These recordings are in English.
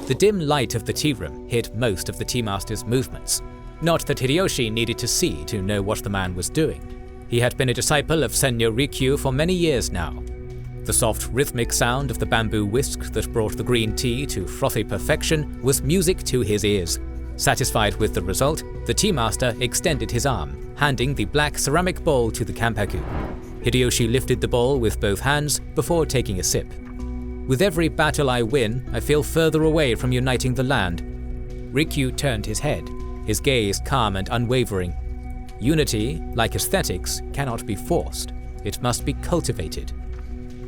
The dim light of the tea room hid most of the tea master's movements. Not that Hideyoshi needed to see to know what the man was doing. He had been a disciple of Senyo Rikyu for many years now. The soft rhythmic sound of the bamboo whisk that brought the green tea to frothy perfection was music to his ears. Satisfied with the result, the tea master extended his arm, handing the black ceramic bowl to the Kanpaku. Hideyoshi lifted the bowl with both hands before taking a sip. With every battle I win, I feel further away from uniting the land. Rikyu turned his head, his gaze calm and unwavering. Unity, like aesthetics, cannot be forced. It must be cultivated.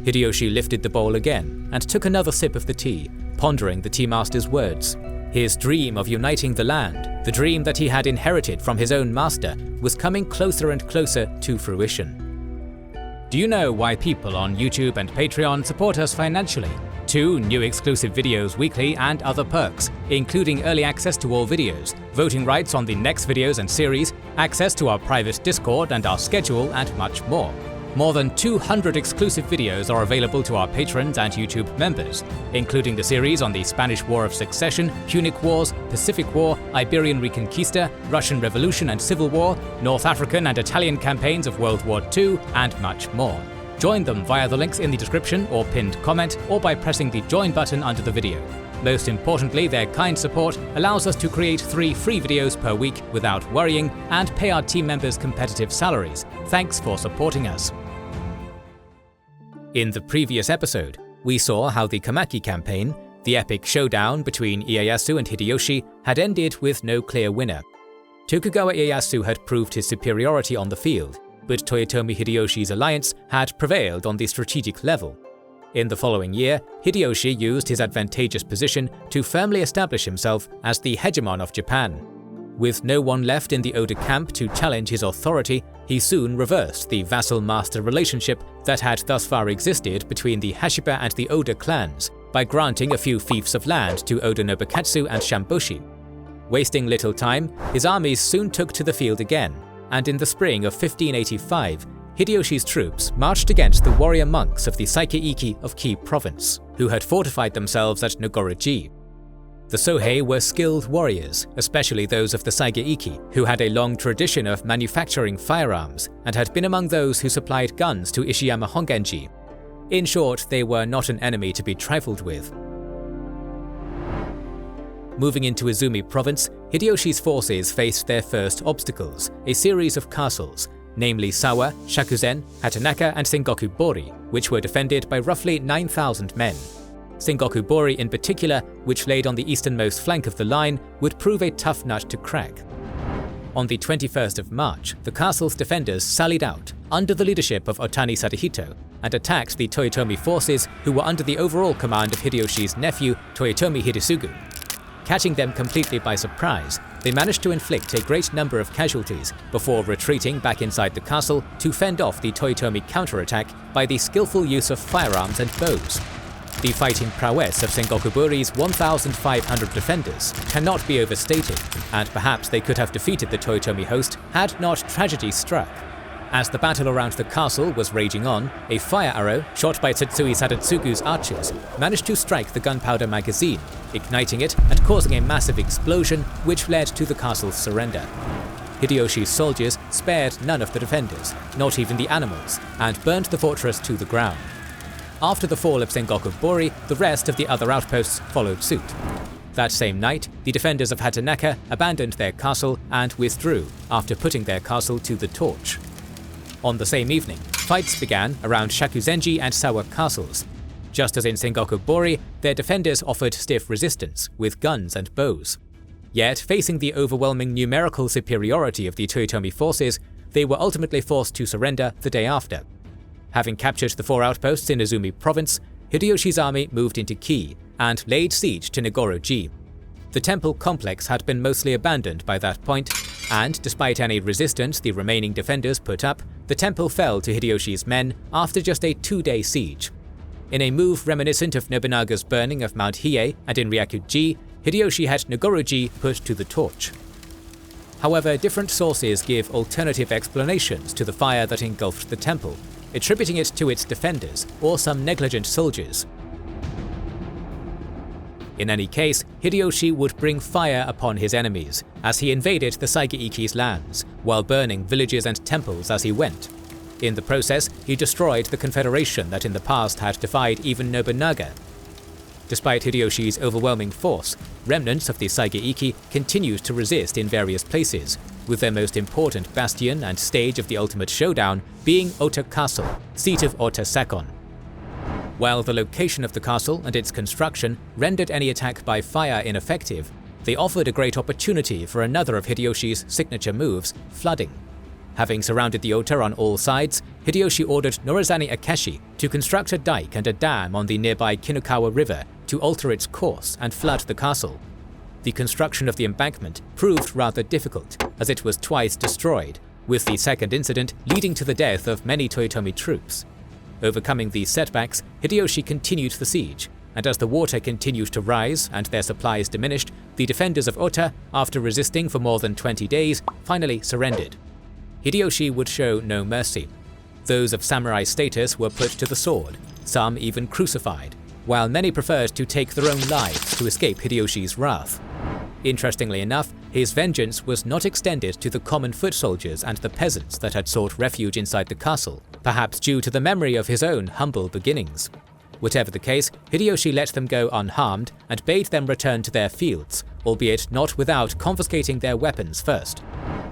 Hideyoshi lifted the bowl again and took another sip of the tea, pondering the tea master's words. His dream of uniting the land, the dream that he had inherited from his own master, was coming closer and closer to fruition. Do you know why people on YouTube and Patreon support us financially? 2 new exclusive videos weekly and other perks, including early access to all videos, voting rights on the next videos and series, access to our private Discord and our schedule, and much more. More than 200 exclusive videos are available to our patrons and YouTube members, including the series on the Spanish War of Succession, Punic Wars, Pacific War, Iberian Reconquista, Russian Revolution and Civil War, North African and Italian campaigns of World War II, and much more. Join them via the links in the description or pinned comment, or by pressing the join button under the video. Most importantly, their kind support allows us to create 3 free videos per week without worrying and pay our team members competitive salaries. Thanks for supporting us. In the previous episode, we saw how the Kamaki campaign, the epic showdown between Ieyasu and Hideyoshi, had ended with no clear winner. Tokugawa Ieyasu had proved his superiority on the field, but Toyotomi Hideyoshi's alliance had prevailed on the strategic level. In the following year, Hideyoshi used his advantageous position to firmly establish himself as the hegemon of Japan. With no one left in the Oda camp to challenge his authority, he soon reversed the vassal-master relationship that had thus far existed between the Hashiba and the Oda clans by granting a few fiefs of land to Oda Nobukatsu and Shamboshi. Wasting little time, his armies soon took to the field again, and in the spring of 1585, Hideyoshi's troops marched against the warrior monks of the Saikeiki of Kii province, who had fortified themselves at Nogoro-ji. The Sohei were skilled warriors, especially those of the Saigeiki, who had a long tradition of manufacturing firearms and had been among those who supplied guns to Ishiyama Hongenji. In short, they were not an enemy to be trifled with. Moving into Izumi province, Hideyoshi's forces faced their first obstacles, a series of castles, namely Sawa, Shakuzen, Hatanaka and Sengoku Bori, which were defended by roughly 9,000 men. Sengoku Bori in particular, which laid on the easternmost flank of the line, would prove a tough nut to crack. On the 21st of March, the castle's defenders sallied out, under the leadership of Otani Sadahito, and attacked the Toyotomi forces who were under the overall command of Hideyoshi's nephew, Toyotomi Hidetsugu. Catching them completely by surprise, they managed to inflict a great number of casualties before retreating back inside the castle to fend off the Toyotomi counterattack by the skillful use of firearms and bows. The fighting prowess of Sengoku Bori's 1,500 defenders cannot be overstated, and perhaps they could have defeated the Toyotomi host had not tragedy struck. As the battle around the castle was raging on, a fire arrow, shot by Tsutsui Sadatsugu's archers, managed to strike the gunpowder magazine, igniting it and causing a massive explosion which led to the castle's surrender. Hideyoshi's soldiers spared none of the defenders, not even the animals, and burnt the fortress to the ground. After the fall of Sengoku Bori, the rest of the other outposts followed suit. That same night, the defenders of Hatanaka abandoned their castle and withdrew after putting their castle to the torch. On the same evening, fights began around Shakuzenji and Sawa castles. Just as in Sengoku Bori, their defenders offered stiff resistance with guns and bows. Yet, facing the overwhelming numerical superiority of the Toyotomi forces, they were ultimately forced to surrender the day after. Having captured the 4 outposts in Izumi province, Hideyoshi's army moved into Kii and laid siege to Nogoro-ji. The temple complex had been mostly abandoned by that point, and despite any resistance the remaining defenders put up, the temple fell to Hideyoshi's men after just a 2-day siege. In a move reminiscent of Nobunaga's burning of Mount Hiei and in Ryakuji, Hideyoshi had Nogoro-ji put to the torch. However, different sources give alternative explanations to the fire that engulfed the temple, attributing it to its defenders or some negligent soldiers. In any case, Hideyoshi would bring fire upon his enemies as he invaded the Saigeiki's lands, while burning villages and temples as he went. In the process, he destroyed the confederation that in the past had defied even Nobunaga. Despite Hideyoshi's overwhelming force, remnants of the Saigeiki continued to resist in various places, with their most important bastion and stage of the ultimate showdown being Ota Castle, seat of Ota Sakon. While the location of the castle and its construction rendered any attack by fire ineffective, they offered a great opportunity for another of Hideyoshi's signature moves, flooding. Having surrounded the Ota on all sides, Hideyoshi ordered Norizane Akeshi to construct a dike and a dam on the nearby Kinukawa River to alter its course and flood the castle. The construction of the embankment proved rather difficult, as it was twice destroyed, with the second incident leading to the death of many Toyotomi troops. Overcoming these setbacks, Hideyoshi continued the siege, and as the water continued to rise and their supplies diminished, the defenders of Ota, after resisting for more than 20 days, finally surrendered. Hideyoshi would show no mercy. Those of samurai status were put to the sword, some even crucified, while many preferred to take their own lives to escape Hideyoshi's wrath. Interestingly enough, his vengeance was not extended to the common foot soldiers and the peasants that had sought refuge inside the castle, perhaps due to the memory of his own humble beginnings. Whatever the case, Hideyoshi let them go unharmed and bade them return to their fields, albeit not without confiscating their weapons first.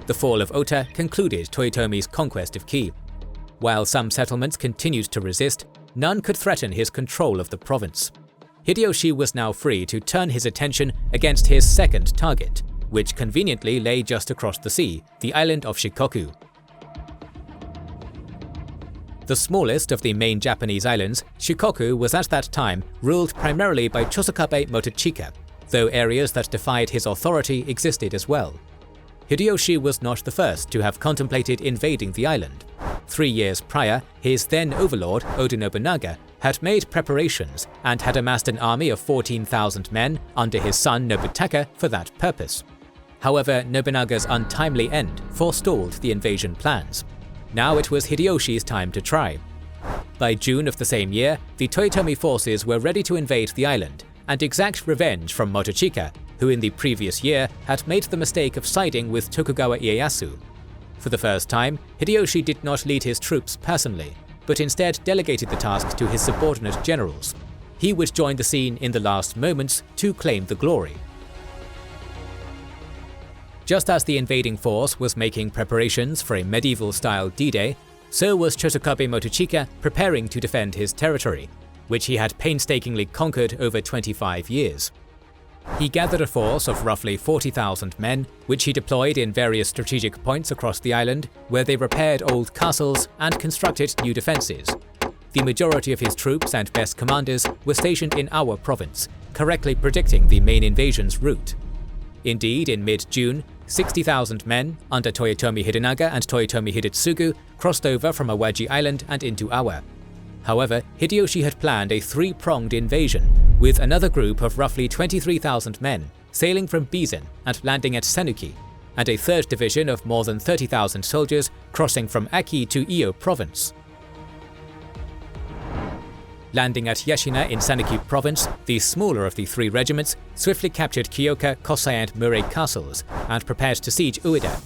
The fall of Ota concluded Toyotomi's conquest of Kii. While some settlements continued to resist, none could threaten his control of the province. Hideyoshi was now free to turn his attention against his second target, which conveniently lay just across the sea, the island of Shikoku. The smallest of the main Japanese islands, Shikoku was at that time ruled primarily by Chosokabe Motochika, though areas that defied his authority existed as well. Hideyoshi was not the first to have contemplated invading the island. 3 years prior, his then overlord, Oda Nobunaga, had made preparations and had amassed an army of 14,000 men under his son Nobutaka for that purpose. However, Nobunaga's untimely end forestalled the invasion plans. Now it was Hideyoshi's time to try. By June of the same year, the Toyotomi forces were ready to invade the island and exact revenge from Motochika, who in the previous year had made the mistake of siding with Tokugawa Ieyasu. For the first time, Hideyoshi did not lead his troops personally, but instead delegated the task to his subordinate generals. He would join the scene in the last moments to claim the glory. Just as the invading force was making preparations for a medieval-style D-Day, so was Chosokabe Motochika preparing to defend his territory, which he had painstakingly conquered over 25 years. He gathered a force of roughly 40,000 men, which he deployed in various strategic points across the island, where they repaired old castles and constructed new defenses. The majority of his troops and best commanders were stationed in Awa province, correctly predicting the main invasion's route. Indeed, in mid-June, 60,000 men, under Toyotomi Hidenaga and Toyotomi Hidetsugu, crossed over from Awaji Island and into Awa. However, Hideyoshi had planned a three-pronged invasion, with another group of roughly 23,000 men sailing from Bizen and landing at Sanuki, and a third division of more than 30,000 soldiers crossing from Aki to Iyo province. Landing at Yashina in Sanuki province, the smaller of the three regiments swiftly captured Kyoka, Kosai and Murei castles and prepared to siege Ueda.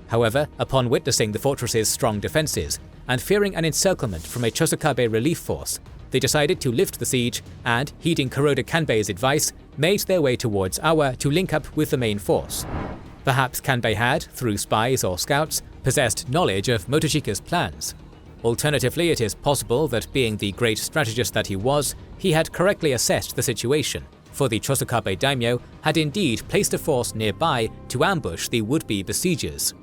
However, upon witnessing the fortress's strong defenses, and fearing an encirclement from a Chosokabe relief force, they decided to lift the siege and, heeding Kuroda Kanbei's advice, made their way towards Awa to link up with the main force. Perhaps Kanbei had, through spies or scouts, possessed knowledge of Motochika's plans. Alternatively, it is possible that being the great strategist that he was, he had correctly assessed the situation, for the Chosokabe daimyo had indeed placed a force nearby to ambush the would-be besiegers.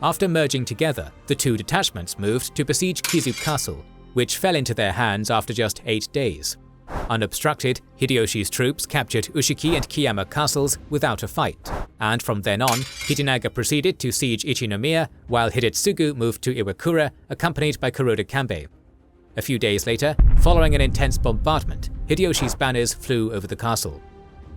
After merging together, the two detachments moved to besiege Kizu Castle, which fell into their hands after just 8 days. Unobstructed, Hideyoshi's troops captured Ushiki and Kiyama castles without a fight, and from then on, Hidenaga proceeded to siege Ichinomiya, while Hidetsugu moved to Iwakura, accompanied by Kuroda Kanbei. A few days later, following an intense bombardment, Hideyoshi's banners flew over the castle.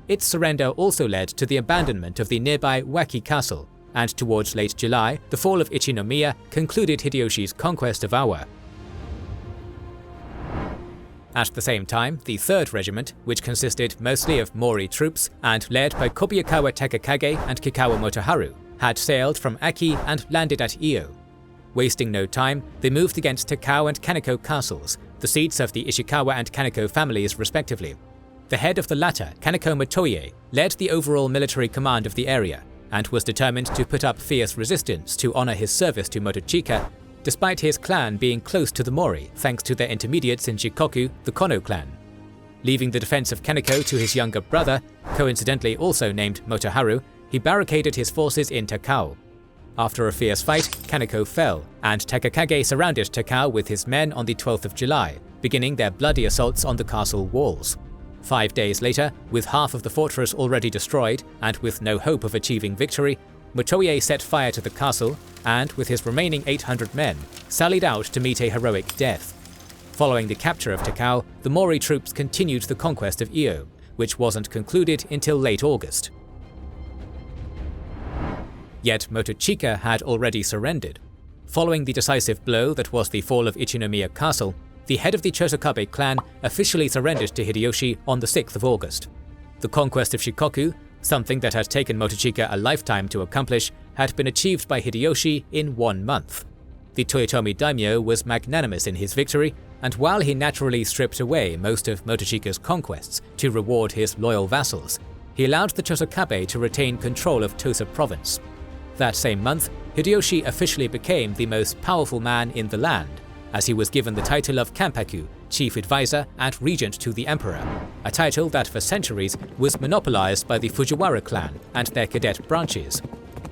Its surrender also led to the abandonment of the nearby Waki Castle, and towards late July, the fall of Ichinomiya concluded Hideyoshi's conquest of Awa. At the same time, the 3rd Regiment, which consisted mostly of Mori troops and led by Kobayakawa Takakage and Kikawa Motoharu, had sailed from Aki and landed at Iyo. Wasting no time, they moved against Takao and Kaneko castles, the seats of the Ishikawa and Kaneko families respectively. The head of the latter, Kaneko Motoye, led the overall military command of the area, and was determined to put up fierce resistance to honor his service to Motochika, despite his clan being close to the Mori thanks to their intermediates in Shikoku, the Kono clan. Leaving the defense of Kaneko to his younger brother, coincidentally also named Motoharu, he barricaded his forces in Takao. After a fierce fight, Kaneko fell, and Takakage surrounded Takao with his men on the 12th of July, beginning their bloody assaults on the castle walls. 5 days later, with half of the fortress already destroyed and with no hope of achieving victory, Motoye set fire to the castle and, with his remaining 800 men, sallied out to meet a heroic death. Following the capture of Takao, the Mori troops continued the conquest of Iyo, which wasn't concluded until late August. Yet Motochika had already surrendered. Following the decisive blow that was the fall of Ichinomiya Castle, the head of the Chosokabe clan officially surrendered to Hideyoshi on the 6th of August. The conquest of Shikoku, something that had taken Motochika a lifetime to accomplish, had been achieved by Hideyoshi in 1 month. The Toyotomi daimyo was magnanimous in his victory, and while he naturally stripped away most of Motochika's conquests to reward his loyal vassals, he allowed the Chosokabe to retain control of Tosa province. That same month, Hideyoshi officially became the most powerful man in the land, as he was given the title of Kanpaku, chief advisor and regent to the emperor, a title that for centuries was monopolized by the Fujiwara clan and their cadet branches.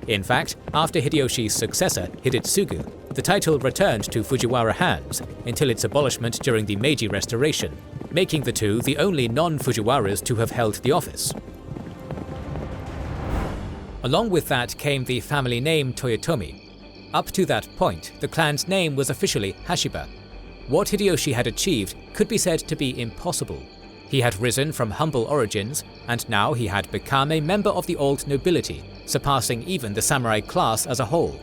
In fact, after Hideyoshi's successor, Hidetsugu, the title returned to Fujiwara hands until its abolishment during the Meiji Restoration, making the two the only non-Fujiwaras to have held the office. Along with that came the family name Toyotomi. Up to that point, the clan's name was officially Hashiba. What Hideyoshi had achieved could be said to be impossible. He had risen from humble origins, and now he had become a member of the old nobility, surpassing even the samurai class as a whole.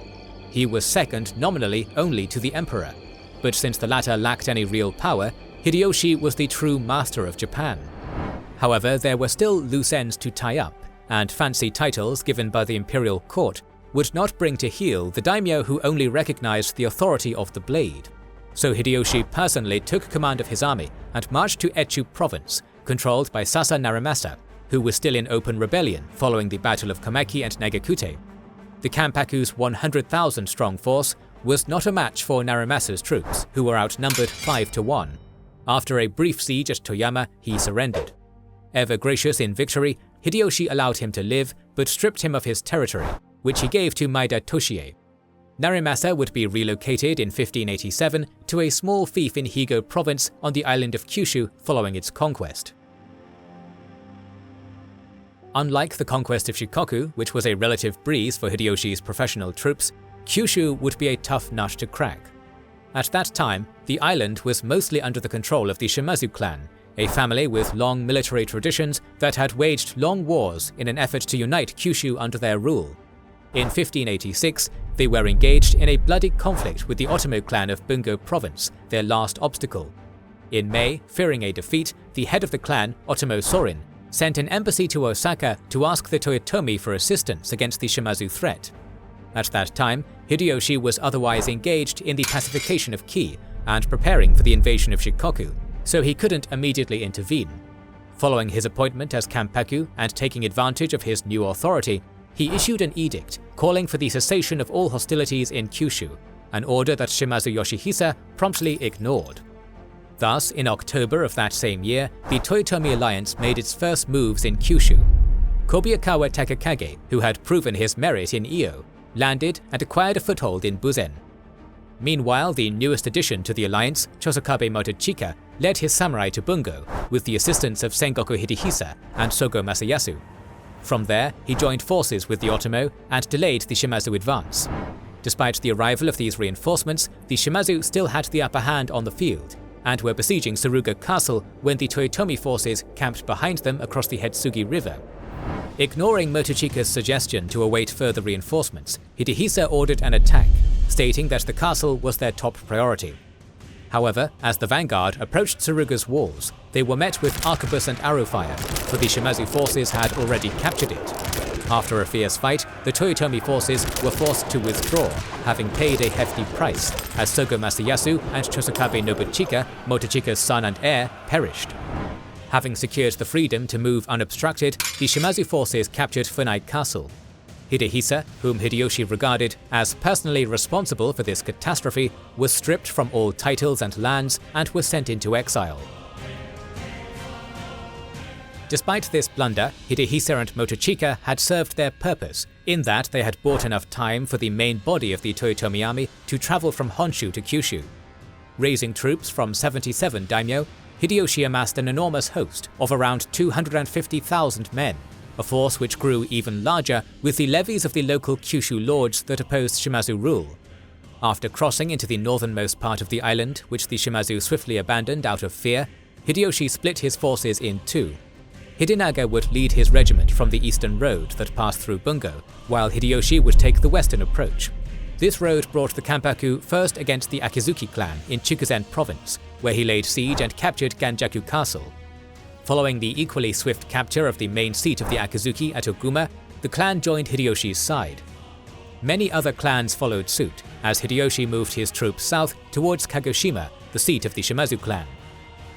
He was second nominally only to the emperor, but since the latter lacked any real power, Hideyoshi was the true master of Japan. However, there were still loose ends to tie up, and fancy titles given by the imperial court would not bring to heel the daimyo who only recognized the authority of the blade. So Hideyoshi personally took command of his army and marched to Echu province, controlled by Sasa Narimasa, who was still in open rebellion following the Battle of Kamaki and Nagakute. The Kanpaku's 100,000-strong force was not a match for Narimasa's troops, who were outnumbered 5-1. After a brief siege at Toyama, he surrendered. Ever gracious in victory, Hideyoshi allowed him to live, but stripped him of his territory, which he gave to Maeda Toshie. Narimasa would be relocated in 1587 to a small fief in Higo province on the island of Kyushu following its conquest. Unlike the conquest of Shikoku, which was a relative breeze for Hideyoshi's professional troops, Kyushu would be a tough nut to crack. At that time, the island was mostly under the control of the Shimazu clan, a family with long military traditions that had waged long wars in an effort to unite Kyushu under their rule. In 1586, they were engaged in a bloody conflict with the Otomo clan of Bungo province, their last obstacle. In May, fearing a defeat, the head of the clan, Otomo Sorin, sent an embassy to Osaka to ask the Toyotomi for assistance against the Shimazu threat. At that time, Hideyoshi was otherwise engaged in the pacification of Kii and preparing for the invasion of Shikoku, so he couldn't immediately intervene. Following his appointment as Kanpaku and taking advantage of his new authority, he issued an edict calling for the cessation of all hostilities in Kyushu, an order that Shimazu Yoshihisa promptly ignored. Thus, in October of that same year, the Toyotomi alliance made its first moves in Kyushu. Kobayakawa Takakage, who had proven his merit in Iyo, landed and acquired a foothold in Buzen. Meanwhile, the newest addition to the alliance, Chosokabe Motochika, led his samurai to Bungo with the assistance of Sengoku Hidehisa and Sogo Masayasu. From there, he joined forces with the Otomo and delayed the Shimazu advance. Despite the arrival of these reinforcements, the Shimazu still had the upper hand on the field, and were besieging Suruga Castle when the Toyotomi forces camped behind them across the Hetsugi River. Ignoring Motochika's suggestion to await further reinforcements, Hidehisa ordered an attack, stating that the castle was their top priority. However, as the vanguard approached Tsuruga's walls, they were met with arquebus and arrow fire, for the Shimazu forces had already captured it. After a fierce fight, the Toyotomi forces were forced to withdraw, having paid a hefty price, as Sogo Masayasu and Chosokabe Nobuchika, Motochika's son and heir, perished. Having secured the freedom to move unobstructed, the Shimazu forces captured Funai Castle. Hidehisa, whom Hideyoshi regarded as personally responsible for this catastrophe, was stripped from all titles and lands and was sent into exile. Despite this blunder, Hidehisa and Motochika had served their purpose, in that they had bought enough time for the main body of the Toyotomi army to travel from Honshu to Kyushu. Raising troops from 77 daimyo, Hideyoshi amassed an enormous host of around 250,000 men, a force which grew even larger with the levies of the local Kyushu lords that opposed Shimazu rule. After crossing into the northernmost part of the island, which the Shimazu swiftly abandoned out of fear, Hideyoshi split his forces in two. Hidenaga would lead his regiment from the eastern road that passed through Bungo, while Hideyoshi would take the western approach. This road brought the Kanpaku first against the Akizuki clan in Chikuzen province, where he laid siege and captured Ganjaku Castle. Following the equally swift capture of the main seat of the Akizuki at Oguma, the clan joined Hideyoshi's side. Many other clans followed suit, as Hideyoshi moved his troops south towards Kagoshima, the seat of the Shimazu clan.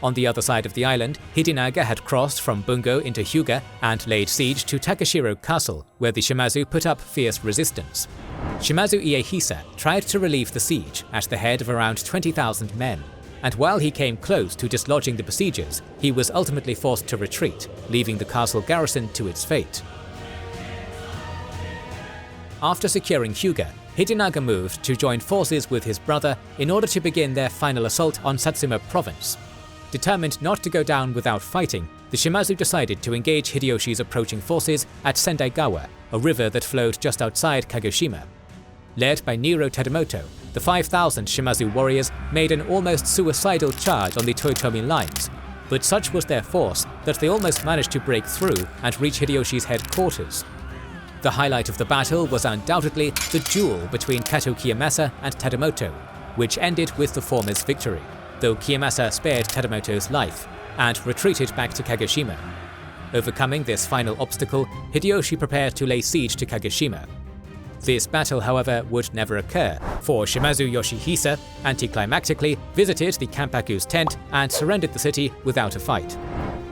On the other side of the island, Hidenaga had crossed from Bungo into Hyuga and laid siege to Takashiro Castle, where the Shimazu put up fierce resistance. Shimazu Iehisa tried to relieve the siege at the head of around 20,000 men, and while he came close to dislodging the besiegers, he was ultimately forced to retreat, leaving the castle garrison to its fate. After securing Hyuga, Hidenaga moved to join forces with his brother in order to begin their final assault on Satsuma province. Determined not to go down without fighting, the Shimazu decided to engage Hideyoshi's approaching forces at Sendaigawa, a river that flowed just outside Kagoshima. Led by Niro Tadamoto, the 5,000 Shimazu warriors made an almost suicidal charge on the Toyotomi lines, but such was their force that they almost managed to break through and reach Hideyoshi's headquarters. The highlight of the battle was undoubtedly the duel between Kato Kiyomasa and Tadamoto, which ended with the former's victory, though Kiyomasa spared Tadamoto's life and retreated back to Kagoshima. Overcoming this final obstacle, Hideyoshi prepared to lay siege to Kagoshima. This battle, however, would never occur, for Shimazu Yoshihisa anticlimactically visited the Kanpaku's tent and surrendered the city without a fight.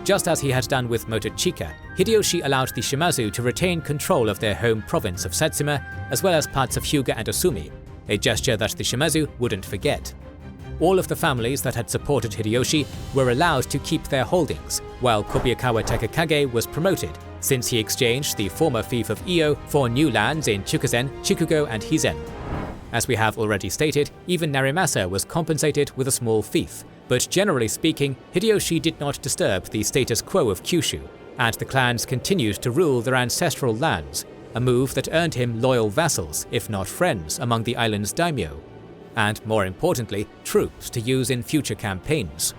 Just as he had done with Motochika, Hideyoshi allowed the Shimazu to retain control of their home province of Satsuma, as well as parts of Hyuga and Osumi, a gesture that the Shimazu wouldn't forget. All of the families that had supported Hideyoshi were allowed to keep their holdings, while Kobayakawa Takakage was promoted, since he exchanged the former fief of Iyo for new lands in Chukuzen, Chikugo, and Hizen. As we have already stated, even Narimasa was compensated with a small fief, but generally speaking, Hideyoshi did not disturb the status quo of Kyushu, and the clans continued to rule their ancestral lands, a move that earned him loyal vassals, if not friends, among the island's daimyo, and more importantly, troops to use in future campaigns.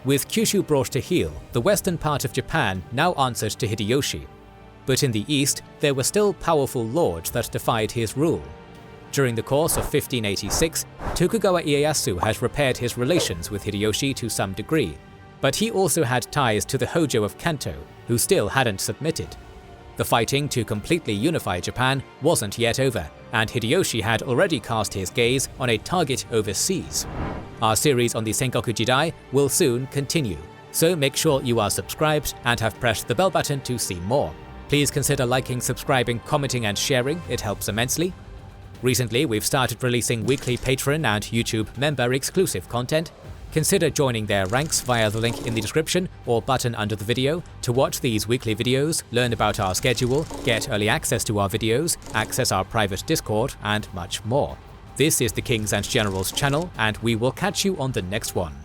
With Kyushu brought to heel, the western part of Japan now answered to Hideyoshi. But in the east, there were still powerful lords that defied his rule. During the course of 1586, Tokugawa Ieyasu had repaired his relations with Hideyoshi to some degree, but he also had ties to the Hojo of Kanto, who still hadn't submitted. The fighting to completely unify Japan wasn't yet over, and Hideyoshi had already cast his gaze on a target overseas. Our series on the Sengoku Jidai will soon continue, so make sure you are subscribed and have pressed the bell button to see more. Please consider liking, subscribing, commenting and sharing, it helps immensely. Recently, we've started releasing weekly Patreon and YouTube member exclusive content. Consider joining their ranks via the link in the description or button under the video to watch these weekly videos, learn about our schedule, get early access to our videos, access our private Discord, and much more. This is the Kings and Generals channel, and we will catch you on the next one.